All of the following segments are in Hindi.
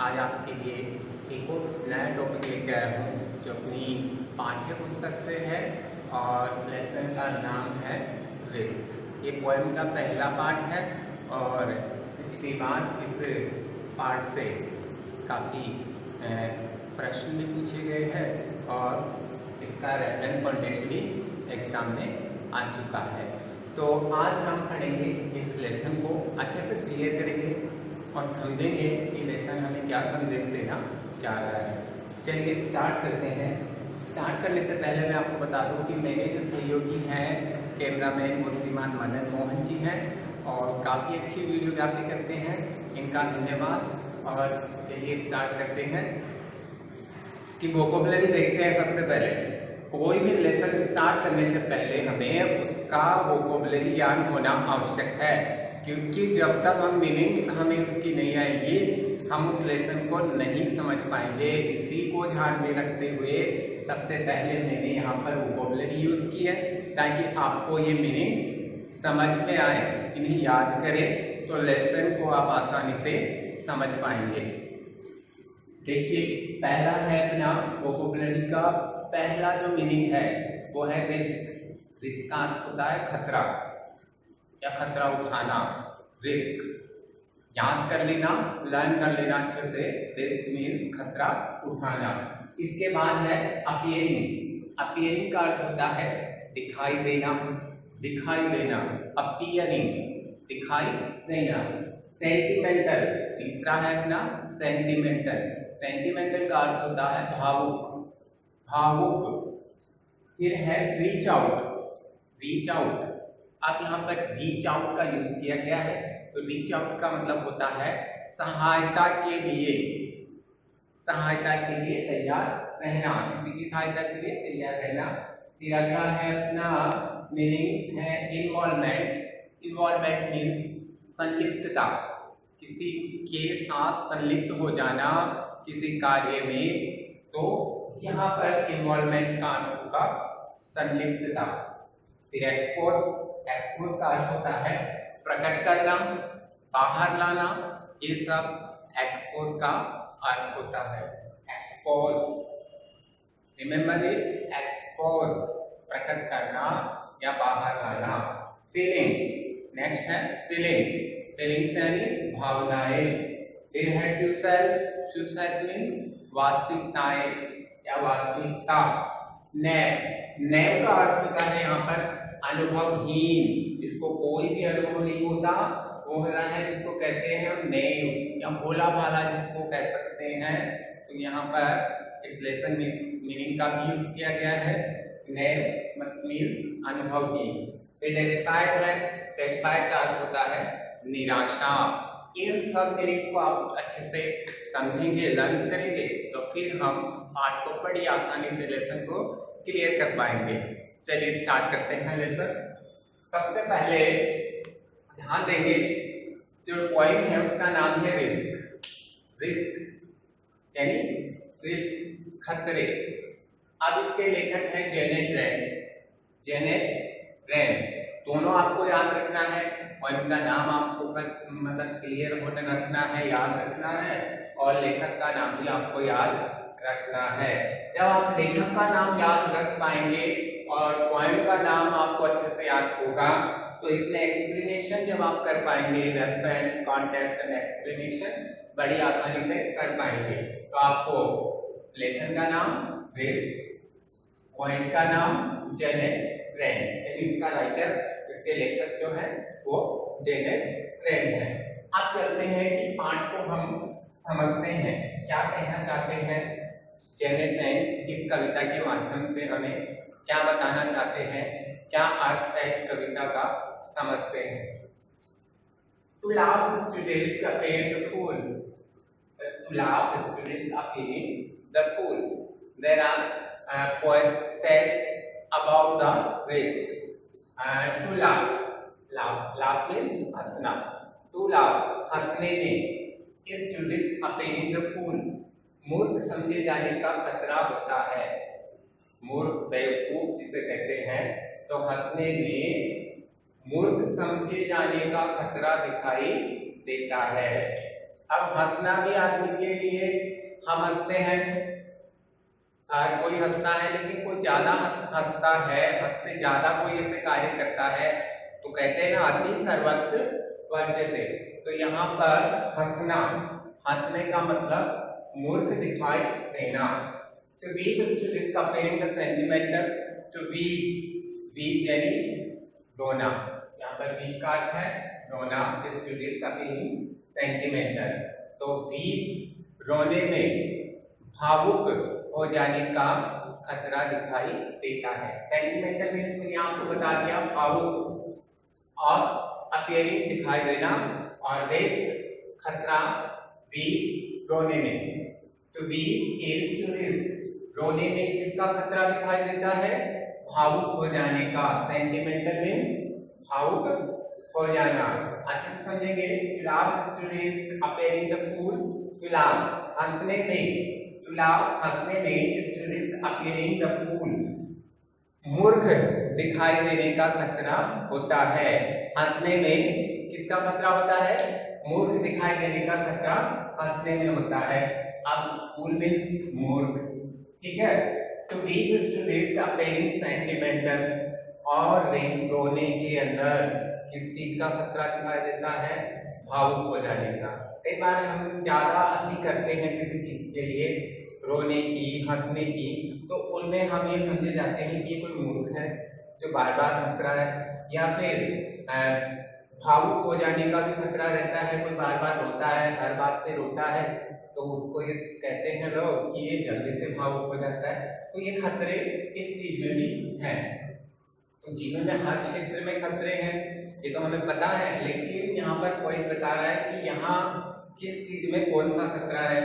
आज आपके लिए एक और नया टॉपिक लेके आया हूँ जो अपनी पाठ्य पुस्तक से है और लेसन का नाम है रिस्क। ये पोएम का पहला पार्ट है और पिछली बार इस पार्ट से काफ़ी प्रश्न भी पूछे गए हैं और इसका रेफरेंस कॉन्टेस्ट भी एग्जाम में आ चुका है। तो आज हम पढ़ेंगे इस लेसन को अच्छे से क्लियर करेंगे और समझेंगे कि लेसन हमें क्या संदेश देना चाह रहा है। चलिए स्टार्ट करते हैं। स्टार्ट करने से पहले मैं आपको बता दूं कि मेरे जो सहयोगी हैं कैमरामैन वो श्रीमान मदन मोहन जी हैं और काफ़ी अच्छी वीडियोग्राफी करते हैं, इनका धन्यवाद। और चलिए स्टार्ट करते हैं। इसकी वोकैबुलरी देखते हैं। सबसे पहले कोई भी लेसन स्टार्ट करने से पहले हमें उसका वोकैबुलरी ज्ञान होना आवश्यक है, क्योंकि जब तक हम मीनिंग्स हमें उसकी नहीं आएगी हम उस लेसन को नहीं समझ पाएंगे। इसी को ध्यान में रखते हुए सबसे पहले मैंने यहाँ पर वोकैबुलरी यूज़ की है ताकि आपको ये मीनिंग्स समझ में आए, इन्हें याद करें तो लेसन को आप आसानी से समझ पाएंगे। देखिए पहला है अपना वोकैबुलरी का पहला जो मीनिंग है वो है रिस्क। रिस्क का अर्थ होता है खतरा या खतरा उठाना। रिस्क याद कर लेना, लर्न कर लेना अच्छे से। रिस्क मीन्स खतरा उठाना। इसके बाद है अपीयरिंग। अपीयरिंग का अर्थ होता है दिखाई देना। दिखाई देना अपीयरिंग, दिखाई देना। सेंटिमेंटल तीसरा है अपना सेंटिमेंटल। सेंटिमेंटल का अर्थ होता है भावुक। भावुक। फिर है रीच आउट। रीच आउट, अब यहाँ पर रीच आउट का यूज किया गया है तो रीच आउट का मतलब होता है सहायता के लिए। सहायता के लिए तैयार रहना, किसी की सहायता के लिए तैयार रहना। फिर अगला है अपना मीनिंग्स है इन्वॉल्वमेंट। इन्वॉल्वमेंट मीन्स संलिप्तता, किसी के साथ संलिप्त हो जाना किसी कार्य में, तो यहाँ पर इन्वॉल्वमेंट का अर्थ होगा संलिप्तता। फिर एक्सपोज। एक्सपोज का अर्थ होता है प्रकट करना, बाहर लाना। ये सब एक्सपोज का अर्थ होता है। एक्सपोज, रिमेंबर इट, एक्सपोज प्रकट करना या बाहर लाना। फीलिंग्स, नेक्स्ट है फीलिंग्स। फीलिंग्स यानी भावनाएं। फिर है true self. True self means वास्तविकताएं या वास्तविकता। नैव, नैव का अर्थ होता है यहाँ पर अनुभवहीन, जिसको कोई भी अनुभव नहीं होता वो होता है जिसको कहते हैं हम नैव या भोला भाला जिसको कह सकते हैं। तो यहाँ पर इस लेसन में मीनिंग का भी यूज किया गया है। नैव मीन्स अनुभवहीन। फिर डेस्पाइट है। डेस्पाइट का अर्थ होता है निराशा। इन सब मीनिंग को आप अच्छे से समझेंगे, लर्न करेंगे तो फिर हम पाठ को बड़ी आसानी से लेसन को क्लियर कर पाएंगे। चलिए स्टार्ट करते हैं लेसन। सबसे पहले ध्यान देंगे जो पोएम है उसका नाम है रिस्क। रिस्क यानी रिस्क, खतरे। अब इसके लेखक हैं जेनेट रैंड। जेनेट रैंड, दोनों आपको याद रखना है और इनका नाम आपको मतलब क्लियर होने रखना है, याद रखना है, और लेखक का नाम भी आपको याद रखना है। जब आप लेखक का नाम याद रख पाएंगे और पोएम का नाम आपको अच्छे से याद होगा तो इसमें एक्सप्लेनेशन जब आप कर पाएंगे, रेफरेंस, कॉन्टेक्स्ट एंड एक्सप्लेनेशन बड़ी आसानी से कर पाएंगे। तो आपको लेसन का नाम रिस्क, पोएम का नाम जेनेट रैंड, इसका राइटर, इसके लेखक जो है वो जेनेट रैंड है। अब चलते हैं कि पाठ को हम समझते हैं, क्या कहना चाहते हैं जेनेट रैंड इस कविता के माध्यम से हमें क्या बताना चाहते हैं, क्या अर्थ है इस कविता का, समझते हैं। To love the students का paint the fool. To love the students are painting the fool. There are poets says about the race. To laugh, laugh means हंसना। To laugh, हंसने में। Students are painting the fool. मूर्ख समझे जाने का खतरा होता है। मूर्ख, बेवकूफ जिसे कहते हैं, तो हंसने में मूर्ख समझे जाने का खतरा दिखाई देता है। अब हंसना भी आदमी के लिए, हम हंसते हैं, हर कोई हंसता है, लेकिन कोई ज्यादा हंसता है, हद से ज्यादा कोई ऐसे कार्य करता है तो कहते हैं ना आदमी सर्वत्र वर्जते। तो यहाँ पर हंसना, हंसने का मतलब मूर्ख दिखाई देना। तो weak students comparing the sentimental to weak यानी रोना, यहाँ पर वीक का अर्थ है रोना, स्टूडेंट्स कंपेयरिंग सेंटिमेंटल। तो वीक रोने में भावुक हो जाने का खतरा दिखाई देता है। सेंटिमेंटल मीन्स मैंने आपको बता दिया भावुक, और अपीयरिंग दिखाई देना, और रिस्क खतरा, वीक रोने में। तो वीक इज टू रिस्क, रोने में किसका खतरा दिखाई देता है? भावुक हो जाने का। सेंटिमेंटल मीन्स भावुक हो जाना। अच्छा समझेंगे। अपीयरिंग द फूल, हंसने में, हंसने में अपीयरिंग द फूल, मूर्ख दिखाई देने का खतरा होता है। हंसने में किसका खतरा होता है? मूर्ख दिखाई देने का खतरा हंसने में होता है। अब फूल मीन्स मूर्ख, ठीक है। तो वीक स्टूडेंट्स अपीयरिंग सेंटिमेंटल, और रोने के अंदर किस चीज का खतरा दिखाई देता है? भावुक हो जाने का। कई बार हम ज्यादा अति करते हैं किसी चीज के लिए, रोने की, हंसने की, तो उनमें हम ये समझे जाते हैं कि ये कोई मूर्ख है जो बार बार हंस रहा है, या फिर भावुक हो जाने का भी खतरा रहता है, कोई बार बार रोता है, हर बात से रोता है, तो उसको ये कहते हैं लोग कि ये जल्दी से भावुक हो जाता है। तो ये खतरे इस चीज में भी हैं। तो जीवन में हर क्षेत्र में खतरे हैं, ये तो हमें पता है, लेकिन यहाँ पर पॉइंट बता रहा है कि यहाँ किस चीज में कौन सा खतरा है।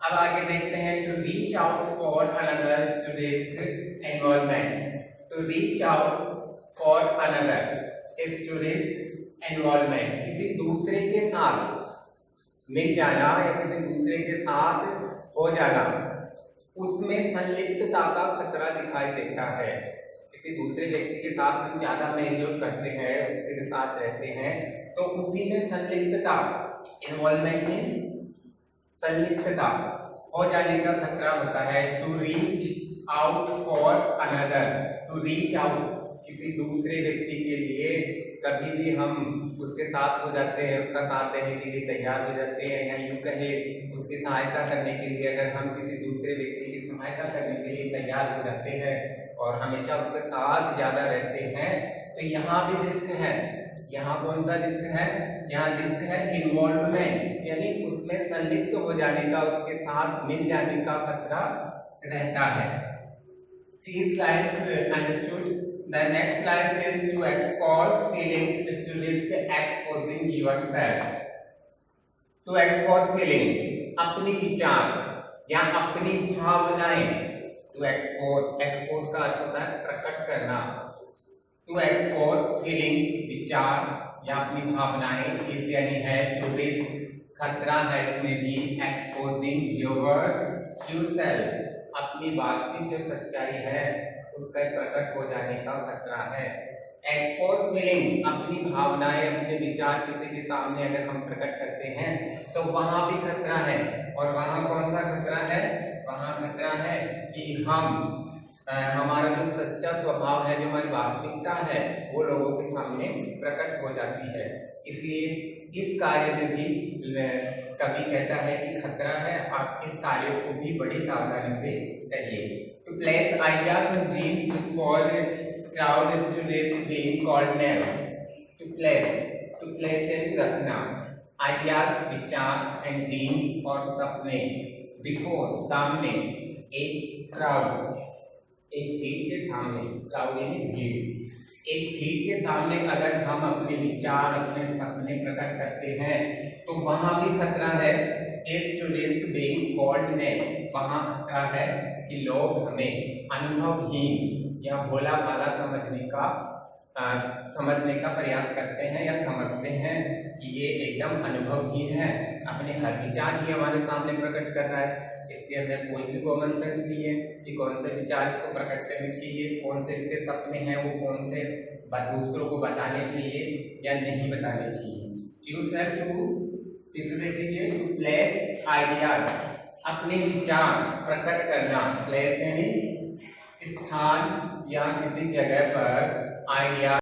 अब आगे देखते हैं। To reach out for another student environment, to reach out for another student environment, किसी दूसरे के साथ मिल जाना या किसी दूसरे के साथ हो जाना, उसमें संलिप्तता का खतरा दिखाई देता है। किसी दूसरे व्यक्ति के साथ हम ज्यादा मेलजोल करते हैं, उसके साथ रहते हैं, तो उसी में संलिप्तता, इन्वॉल्वमेंट में संलिप्तता हो जाने का खतरा होता है। To reach out for another, to reach out किसी दूसरे व्यक्ति के लिए, कभी भी हम उसके साथ हो जाते हैं, उसका साथ देने के लिए तैयार हो जाते हैं, या यूं कहे उसकी सहायता करने के लिए, अगर हम किसी दूसरे व्यक्ति की सहायता करने के लिए तैयार हो जाते हैं और हमेशा उसके साथ ज्यादा रहते हैं, तो यहाँ भी रिस्क है। यहाँ कौन सा रिस्क है? यहाँ रिस्क है इन्वॉल्वमेंट, यानी उसमें संलिप्त हो जाने का, उसके साथ मिल जाने का खतरा रहता है। These lines understood. The next line is to expose feelings is to risk exposing yourself. To expose feelings, अपनी विचार या अपनी भावनाएं। To expose का अर्थ होता है प्रकट करना। To expose feelings, विचार या अपनी भावनाएं, इस यानी है to risk, खतरा है इसमें भी, exposing yourself, अपनी वास्तविक जो सच्चाई है उसका प्रकट हो जाने का खतरा है। एक्सपोज फीलिंग्स, अपनी भावनाएं, अपने विचार किसी के सामने अगर हम प्रकट करते हैं तो वहां भी खतरा है। और वहां कौन सा खतरा है? वहां खतरा है कि हमारा जो सच्चा स्वभाव है, जो हमारी वास्तविकता है, वो लोगों के सामने प्रकट हो जाती है। इसलिए इस कार्य में भी कवि कहता है कि खतरा है, आप इस कार्य को भी बड़ी सावधानी से करिए। To place ideas and dreams for crowd students being called name. To place है रखना, ideas विचार and dreams और सपने, before सामने, एक crowd एक भीड़ के सामने, crowd यानी भीड़, एक भीड़ के सामने अगर हम अपने विचार, अपने सपने प्रकट करते हैं तो वहां भी खतरा है। स्टूडेंट बीइंग कॉल्ड नेम, वहां खतरा है कि लोग हमें अनुभवहीन या भोला भाला समझने का प्रयास करते हैं या समझते हैं कि ये एकदम अनुभवहीन है, अपने हर विचार ही हमारे सामने प्रकट कर रहा है। इसके अंदर कोई भी कॉमन सेंस नहीं है कि कौन से विचार इसको प्रकट करने चाहिए, कौन से इसके सपने हैं वो कौन से दूसरों को बताने चाहिए या नहीं बताने चाहिए। यूज है टू, इसमें देख लीजिए, टू आइडियाज, अपने विचार प्रकट करना। प्लेस यानी स्थान या किसी जगह पर आइडिया